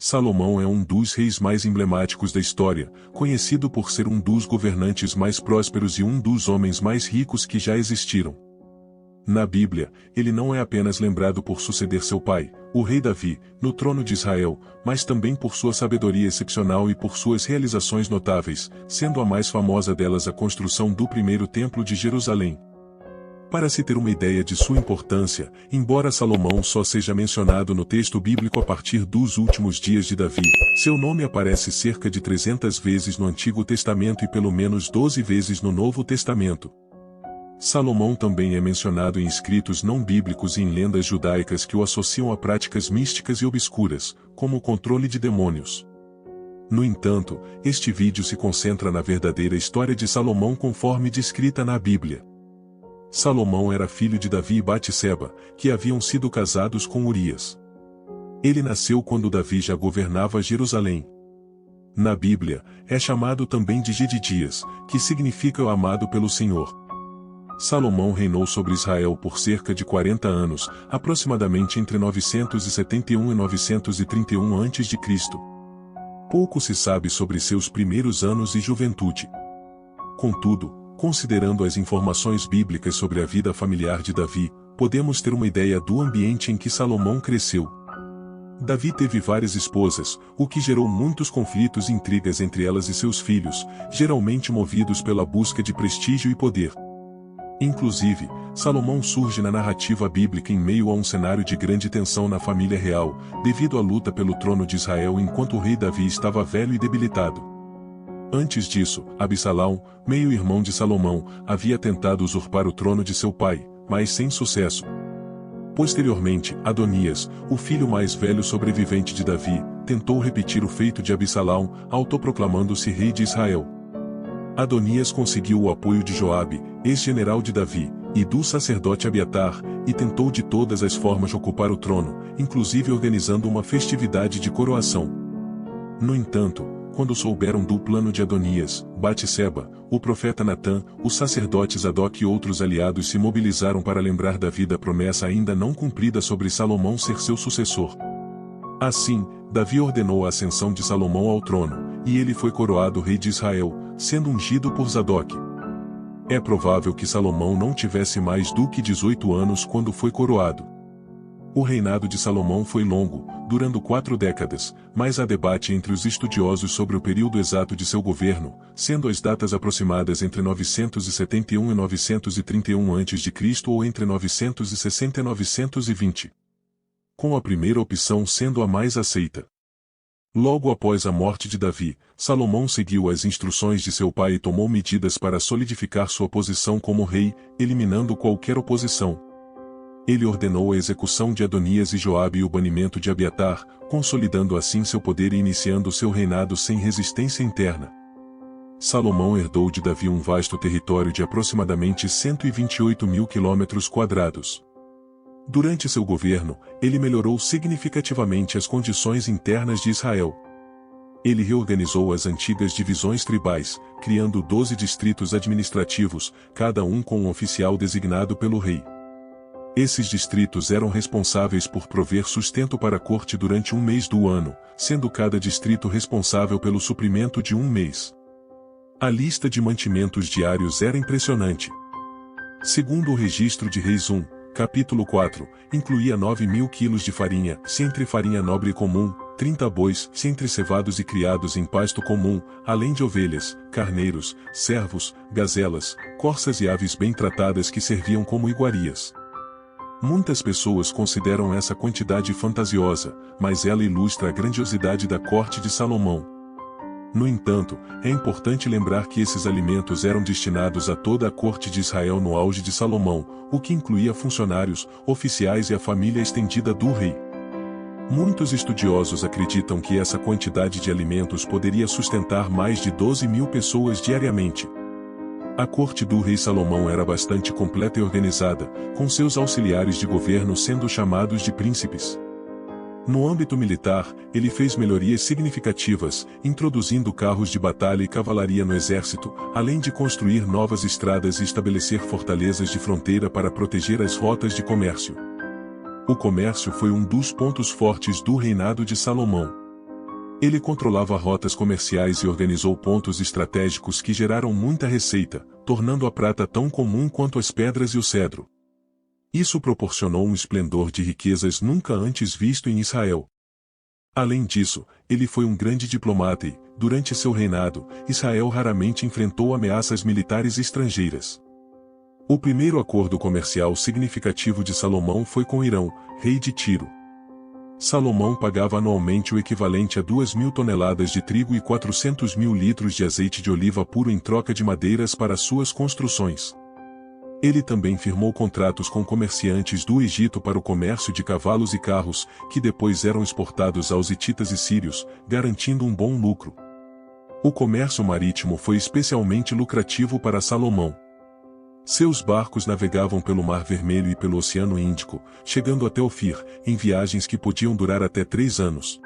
Salomão é um dos reis mais emblemáticos da história, conhecido por ser um dos governantes mais prósperos e um dos homens mais ricos que já existiram. Na Bíblia, ele não é apenas lembrado por suceder seu pai, o rei Davi, no trono de Israel, mas também por sua sabedoria excepcional e por suas realizações notáveis, sendo a mais famosa delas a construção do primeiro templo de Jerusalém. Para se ter uma ideia de sua importância, embora Salomão só seja mencionado no texto bíblico a partir dos últimos dias de Davi, seu nome aparece cerca de 300 vezes no Antigo Testamento e pelo menos 12 vezes no Novo Testamento. Salomão também é mencionado em escritos não bíblicos e em lendas judaicas que o associam a práticas místicas e obscuras, como o controle de demônios. No entanto, este vídeo se concentra na verdadeira história de Salomão conforme descrita na Bíblia. Salomão era filho de Davi e Batseba, que haviam sido casados com Urias. Ele nasceu quando Davi já governava Jerusalém. Na Bíblia, é chamado também de Jedidias, que significa o amado pelo Senhor. Salomão reinou sobre Israel por cerca de 40 anos, aproximadamente entre 971 e 931 a.C. Pouco se sabe sobre seus primeiros anos e juventude. Contudo, considerando as informações bíblicas sobre a vida familiar de Davi, podemos ter uma ideia do ambiente em que Salomão cresceu. Davi teve várias esposas, o que gerou muitos conflitos e intrigas entre elas e seus filhos, geralmente movidos pela busca de prestígio e poder. Inclusive, Salomão surge na narrativa bíblica em meio a um cenário de grande tensão na família real, devido à luta pelo trono de Israel enquanto o rei Davi estava velho e debilitado. Antes disso, Absalão, meio-irmão de Salomão, havia tentado usurpar o trono de seu pai, mas sem sucesso. Posteriormente, Adonias, o filho mais velho sobrevivente de Davi, tentou repetir o feito de Absalão, autoproclamando-se rei de Israel. Adonias conseguiu o apoio de Joabe, ex-general de Davi, e do sacerdote Abiatar, e tentou de todas as formas ocupar o trono, inclusive organizando uma festividade de coroação. No entanto, quando souberam do plano de Adonias, Batseba, o profeta Natã, os sacerdotes Zadok e outros aliados se mobilizaram para lembrar Davi da promessa ainda não cumprida sobre Salomão ser seu sucessor. Assim, Davi ordenou a ascensão de Salomão ao trono, e ele foi coroado rei de Israel, sendo ungido por Zadok. É provável que Salomão não tivesse mais do que 18 anos quando foi coroado. O reinado de Salomão foi longo, durando 4 décadas, mas há debate entre os estudiosos sobre o período exato de seu governo, sendo as datas aproximadas entre 971 e 931 a.C. ou entre 960 e 920. Com a primeira opção sendo a mais aceita. Logo após a morte de Davi, Salomão seguiu as instruções de seu pai e tomou medidas para solidificar sua posição como rei, eliminando qualquer oposição. Ele ordenou a execução de Adonias e Joabe e o banimento de Abiatar, consolidando assim seu poder e iniciando seu reinado sem resistência interna. Salomão herdou de Davi um vasto território de aproximadamente 128 mil quilômetros quadrados. Durante seu governo, ele melhorou significativamente as condições internas de Israel. Ele reorganizou as antigas divisões tribais, criando 12 distritos administrativos, cada um com um oficial designado pelo rei. Esses distritos eram responsáveis por prover sustento para a corte durante um mês do ano, sendo cada distrito responsável pelo suprimento de um mês. A lista de mantimentos diários era impressionante. Segundo o registro de Reis 1, capítulo 4, incluía 9.000 quilos de farinha, se entre farinha nobre e comum, 30 bois, se entre cevados e criados em pasto comum, além de ovelhas, carneiros, servos, gazelas, corças e aves bem tratadas que serviam como iguarias. Muitas pessoas consideram essa quantidade fantasiosa, mas ela ilustra a grandiosidade da corte de Salomão. No entanto, é importante lembrar que esses alimentos eram destinados a toda a corte de Israel no auge de Salomão, o que incluía funcionários, oficiais e a família estendida do rei. Muitos estudiosos acreditam que essa quantidade de alimentos poderia sustentar mais de 12.000 pessoas diariamente. A corte do rei Salomão era bastante completa e organizada, com seus auxiliares de governo sendo chamados de príncipes. No âmbito militar, ele fez melhorias significativas, introduzindo carros de batalha e cavalaria no exército, além de construir novas estradas e estabelecer fortalezas de fronteira para proteger as rotas de comércio. O comércio foi um dos pontos fortes do reinado de Salomão. Ele controlava rotas comerciais e organizou pontos estratégicos que geraram muita receita, tornando a prata tão comum quanto as pedras e o cedro. Isso proporcionou um esplendor de riquezas nunca antes visto em Israel. Além disso, ele foi um grande diplomata e, durante seu reinado, Israel raramente enfrentou ameaças militares estrangeiras. O primeiro acordo comercial significativo de Salomão foi com Irão, rei de Tiro. Salomão pagava anualmente o equivalente a 2.000 toneladas de trigo e 400.000 litros de azeite de oliva puro em troca de madeiras para suas construções. Ele também firmou contratos com comerciantes do Egito para o comércio de cavalos e carros, que depois eram exportados aos hititas e sírios, garantindo um bom lucro. O comércio marítimo foi especialmente lucrativo para Salomão. Seus barcos navegavam pelo Mar Vermelho e pelo Oceano Índico, chegando até Ofir, em viagens que podiam durar até 3 anos.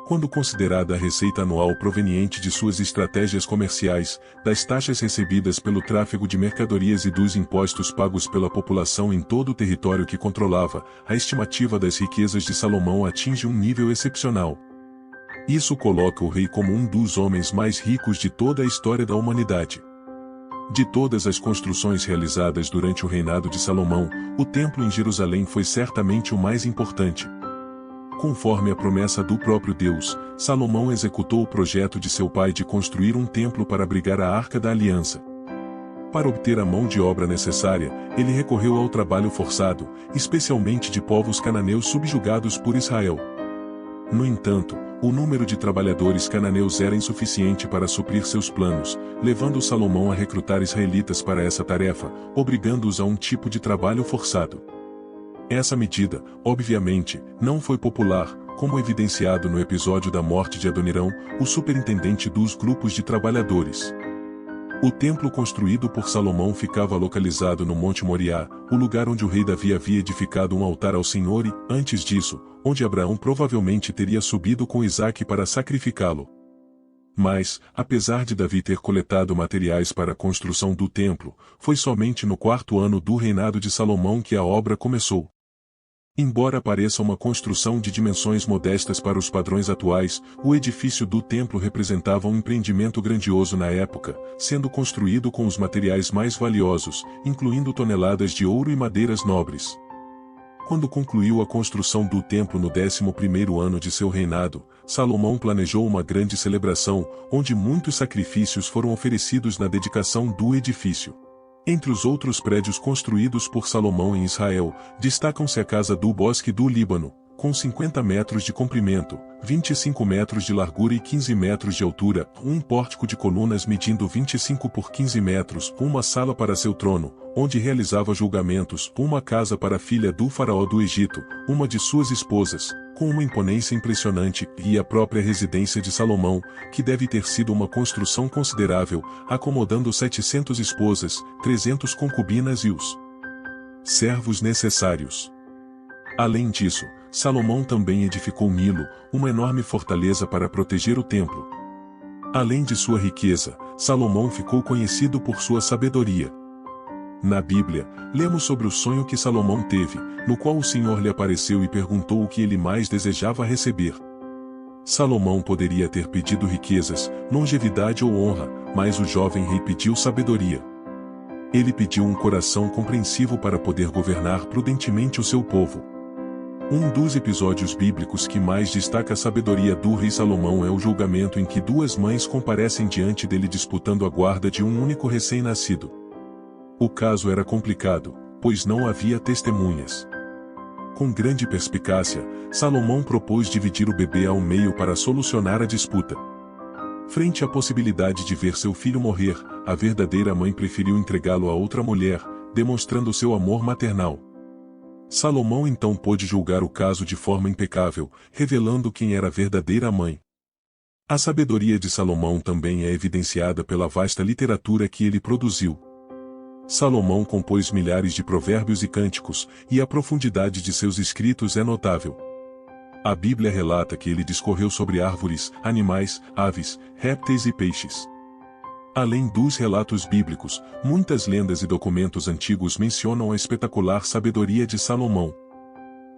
Quando considerada a receita anual proveniente de suas estratégias comerciais, das taxas recebidas pelo tráfego de mercadorias e dos impostos pagos pela população em todo o território que controlava, a estimativa das riquezas de Salomão atinge um nível excepcional. Isso coloca o rei como um dos homens mais ricos de toda a história da humanidade. De todas as construções realizadas durante o reinado de Salomão, o templo em Jerusalém foi certamente o mais importante. Conforme a promessa do próprio Deus, Salomão executou o projeto de seu pai de construir um templo para abrigar a Arca da Aliança. Para obter a mão de obra necessária, ele recorreu ao trabalho forçado, especialmente de povos cananeus subjugados por Israel. No entanto, o número de trabalhadores cananeus era insuficiente para suprir seus planos, levando Salomão a recrutar israelitas para essa tarefa, obrigando-os a um tipo de trabalho forçado. Essa medida, obviamente, não foi popular, como evidenciado no episódio da morte de Adonirão, o superintendente dos grupos de trabalhadores. O templo construído por Salomão ficava localizado no Monte Moriá, o lugar onde o rei Davi havia edificado um altar ao Senhor e, antes disso, onde Abraão provavelmente teria subido com Isaque para sacrificá-lo. Mas, apesar de Davi ter coletado materiais para a construção do templo, foi somente no 4º ano do reinado de Salomão que a obra começou. Embora pareça uma construção de dimensões modestas para os padrões atuais, o edifício do templo representava um empreendimento grandioso na época, sendo construído com os materiais mais valiosos, incluindo toneladas de ouro e madeiras nobres. Quando concluiu a construção do templo no 11º ano de seu reinado, Salomão planejou uma grande celebração, onde muitos sacrifícios foram oferecidos na dedicação do edifício. Entre os outros prédios construídos por Salomão em Israel, destacam-se a Casa do Bosque do Líbano, com 50 metros de comprimento, 25 metros de largura e 15 metros de altura, um pórtico de colunas medindo 25 por 15 metros, uma sala para seu trono, onde realizava julgamentos, uma casa para a filha do faraó do Egito, uma de suas esposas, com uma imponência impressionante, e a própria residência de Salomão, que deve ter sido uma construção considerável, acomodando 700 esposas, 300 concubinas e os servos necessários. Além disso, Salomão também edificou Milo, uma enorme fortaleza para proteger o templo. Além de sua riqueza, Salomão ficou conhecido por sua sabedoria. Na Bíblia, lemos sobre o sonho que Salomão teve, no qual o Senhor lhe apareceu e perguntou o que ele mais desejava receber. Salomão poderia ter pedido riquezas, longevidade ou honra, mas o jovem rei pediu sabedoria. Ele pediu um coração compreensivo para poder governar prudentemente o seu povo. Um dos episódios bíblicos que mais destaca a sabedoria do rei Salomão é o julgamento em que duas mães comparecem diante dele disputando a guarda de um único recém-nascido. O caso era complicado, pois não havia testemunhas. Com grande perspicácia, Salomão propôs dividir o bebê ao meio para solucionar a disputa. Frente à possibilidade de ver seu filho morrer, a verdadeira mãe preferiu entregá-lo a outra mulher, demonstrando seu amor maternal. Salomão então pôde julgar o caso de forma impecável, revelando quem era a verdadeira mãe. A sabedoria de Salomão também é evidenciada pela vasta literatura que ele produziu. Salomão compôs milhares de provérbios e cânticos, e a profundidade de seus escritos é notável. A Bíblia relata que ele discorreu sobre árvores, animais, aves, répteis e peixes. Além dos relatos bíblicos, muitas lendas e documentos antigos mencionam a espetacular sabedoria de Salomão.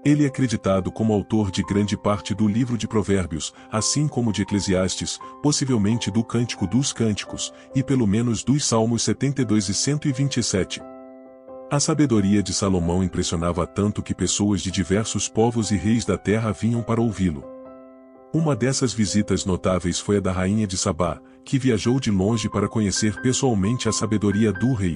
Ele é acreditado como autor de grande parte do livro de Provérbios, assim como de Eclesiastes, possivelmente do Cântico dos Cânticos, e pelo menos dos Salmos 72 e 127. A sabedoria de Salomão impressionava tanto que pessoas de diversos povos e reis da terra vinham para ouvi-lo. Uma dessas visitas notáveis foi a da rainha de Sabá, que viajou de longe para conhecer pessoalmente a sabedoria do rei.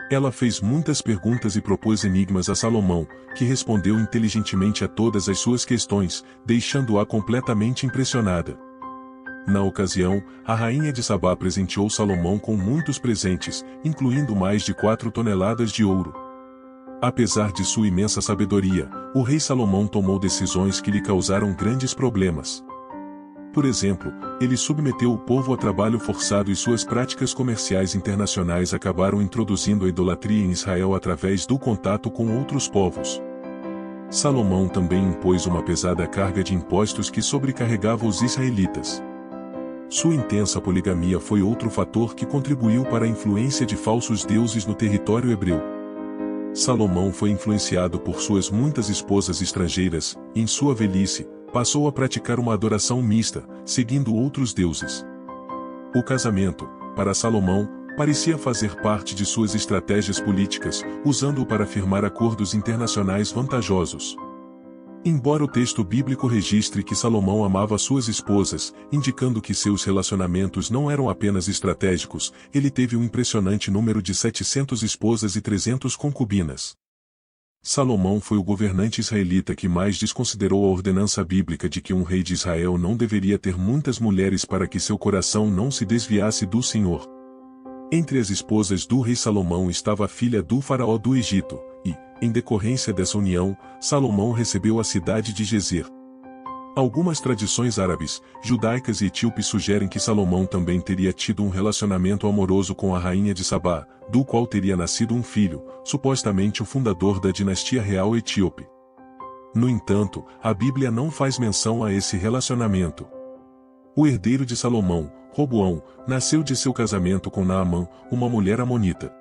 Ela fez muitas perguntas e propôs enigmas a Salomão, que respondeu inteligentemente a todas as suas questões, deixando-a completamente impressionada. Na ocasião, a rainha de Sabá presenteou Salomão com muitos presentes, incluindo mais de 4 toneladas de ouro. Apesar de sua imensa sabedoria, o rei Salomão tomou decisões que lhe causaram grandes problemas. Por exemplo, ele submeteu o povo a trabalho forçado e suas práticas comerciais internacionais acabaram introduzindo a idolatria em Israel através do contato com outros povos. Salomão também impôs uma pesada carga de impostos que sobrecarregava os israelitas. Sua intensa poligamia foi outro fator que contribuiu para a influência de falsos deuses no território hebreu. Salomão foi influenciado por suas muitas esposas estrangeiras, e em sua velhice, passou a praticar uma adoração mista, seguindo outros deuses. O casamento, para Salomão, parecia fazer parte de suas estratégias políticas, usando-o para firmar acordos internacionais vantajosos. Embora o texto bíblico registre que Salomão amava suas esposas, indicando que seus relacionamentos não eram apenas estratégicos, ele teve um impressionante número de 700 esposas e 300 concubinas. Salomão foi o governante israelita que mais desconsiderou a ordenança bíblica de que um rei de Israel não deveria ter muitas mulheres para que seu coração não se desviasse do Senhor. Entre as esposas do rei Salomão estava a filha do faraó do Egito, e, em decorrência dessa união, Salomão recebeu a cidade de Gezer. Algumas tradições árabes, judaicas e etíopes sugerem que Salomão também teria tido um relacionamento amoroso com a rainha de Sabá, do qual teria nascido um filho, supostamente o fundador da dinastia real etíope. No entanto, a Bíblia não faz menção a esse relacionamento. O herdeiro de Salomão, Roboão, nasceu de seu casamento com Naamã, uma mulher amonita.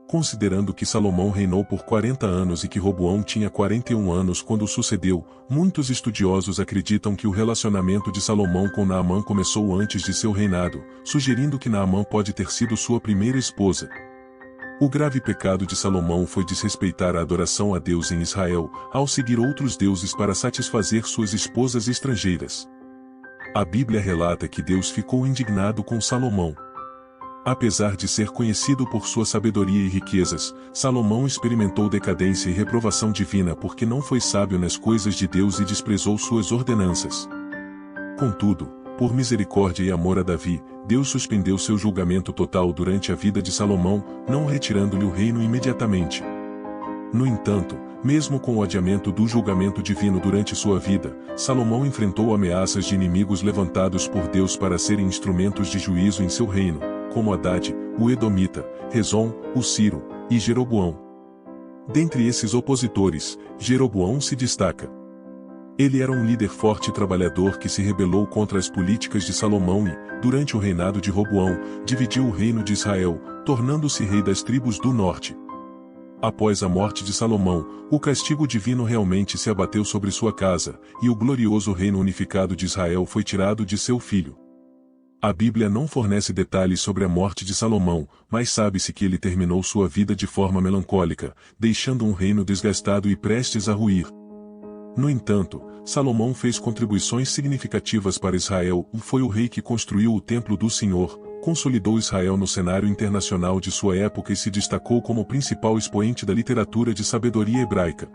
Considerando que Salomão reinou por 40 anos e que Roboão tinha 41 anos quando o sucedeu, muitos estudiosos acreditam que o relacionamento de Salomão com Naamã começou antes de seu reinado, sugerindo que Naamã pode ter sido sua primeira esposa. O grave pecado de Salomão foi desrespeitar a adoração a Deus em Israel, ao seguir outros deuses para satisfazer suas esposas estrangeiras. A Bíblia relata que Deus ficou indignado com Salomão. Apesar de ser conhecido por sua sabedoria e riquezas, Salomão experimentou decadência e reprovação divina porque não foi sábio nas coisas de Deus e desprezou suas ordenanças. Contudo, por misericórdia e amor a Davi, Deus suspendeu seu julgamento total durante a vida de Salomão, não retirando-lhe o reino imediatamente. No entanto, mesmo com o adiamento do julgamento divino durante sua vida, Salomão enfrentou ameaças de inimigos levantados por Deus para serem instrumentos de juízo em seu reino, como Haddad, o Edomita, Rezon, o Ciro, e Jeroboão. Dentre esses opositores, Jeroboão se destaca. Ele era um líder forte e trabalhador que se rebelou contra as políticas de Salomão e, durante o reinado de Roboão, dividiu o reino de Israel, tornando-se rei das tribos do norte. Após a morte de Salomão, o castigo divino realmente se abateu sobre sua casa, e o glorioso reino unificado de Israel foi tirado de seu filho. A Bíblia não fornece detalhes sobre a morte de Salomão, mas sabe-se que ele terminou sua vida de forma melancólica, deixando um reino desgastado e prestes a ruir. No entanto, Salomão fez contribuições significativas para Israel e foi o rei que construiu o Templo do Senhor, consolidou Israel no cenário internacional de sua época e se destacou como o principal expoente da literatura de sabedoria hebraica.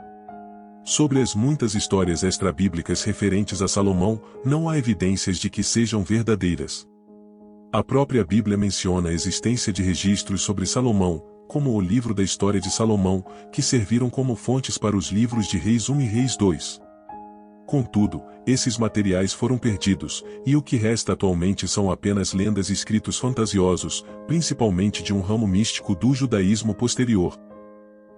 Sobre as muitas histórias extra-bíblicas referentes a Salomão, não há evidências de que sejam verdadeiras. A própria Bíblia menciona a existência de registros sobre Salomão, como o livro da história de Salomão, que serviram como fontes para os livros de Reis 1 e Reis 2. Contudo, esses materiais foram perdidos, e o que resta atualmente são apenas lendas e escritos fantasiosos, principalmente de um ramo místico do judaísmo posterior.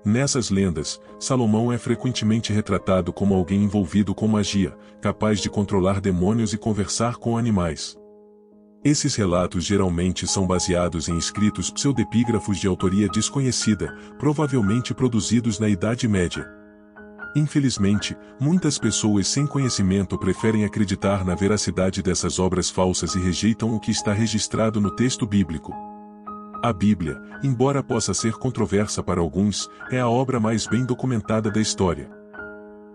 Nessas lendas, Salomão é frequentemente retratado como alguém envolvido com magia, capaz de controlar demônios e conversar com animais. Esses relatos geralmente são baseados em escritos pseudepígrafos de autoria desconhecida, provavelmente produzidos na Idade Média. Infelizmente, muitas pessoas sem conhecimento preferem acreditar na veracidade dessas obras falsas e rejeitam o que está registrado no texto bíblico. A Bíblia, embora possa ser controversa para alguns, é a obra mais bem documentada da história.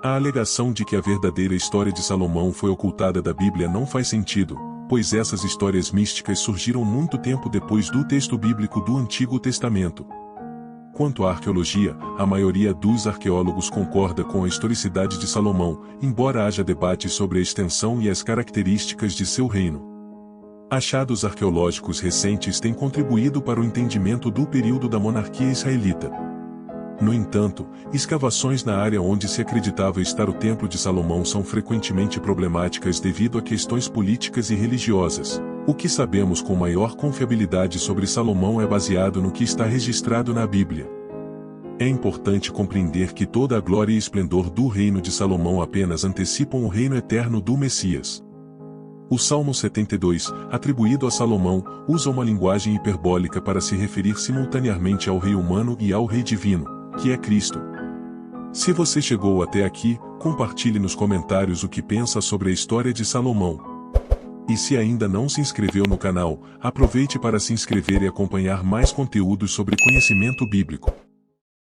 A alegação de que a verdadeira história de Salomão foi ocultada da Bíblia não faz sentido, pois essas histórias místicas surgiram muito tempo depois do texto bíblico do Antigo Testamento. Quanto à arqueologia, a maioria dos arqueólogos concorda com a historicidade de Salomão, embora haja debates sobre a extensão e as características de seu reino. Achados arqueológicos recentes têm contribuído para o entendimento do período da monarquia israelita. No entanto, escavações na área onde se acreditava estar o Templo de Salomão são frequentemente problemáticas devido a questões políticas e religiosas. O que sabemos com maior confiabilidade sobre Salomão é baseado no que está registrado na Bíblia. É importante compreender que toda a glória e esplendor do reino de Salomão apenas antecipam o reino eterno do Messias. O Salmo 72, atribuído a Salomão, usa uma linguagem hiperbólica para se referir simultaneamente ao rei humano e ao rei divino, que é Cristo. Se você chegou até aqui, compartilhe nos comentários o que pensa sobre a história de Salomão. E se ainda não se inscreveu no canal, aproveite para se inscrever e acompanhar mais conteúdos sobre conhecimento bíblico.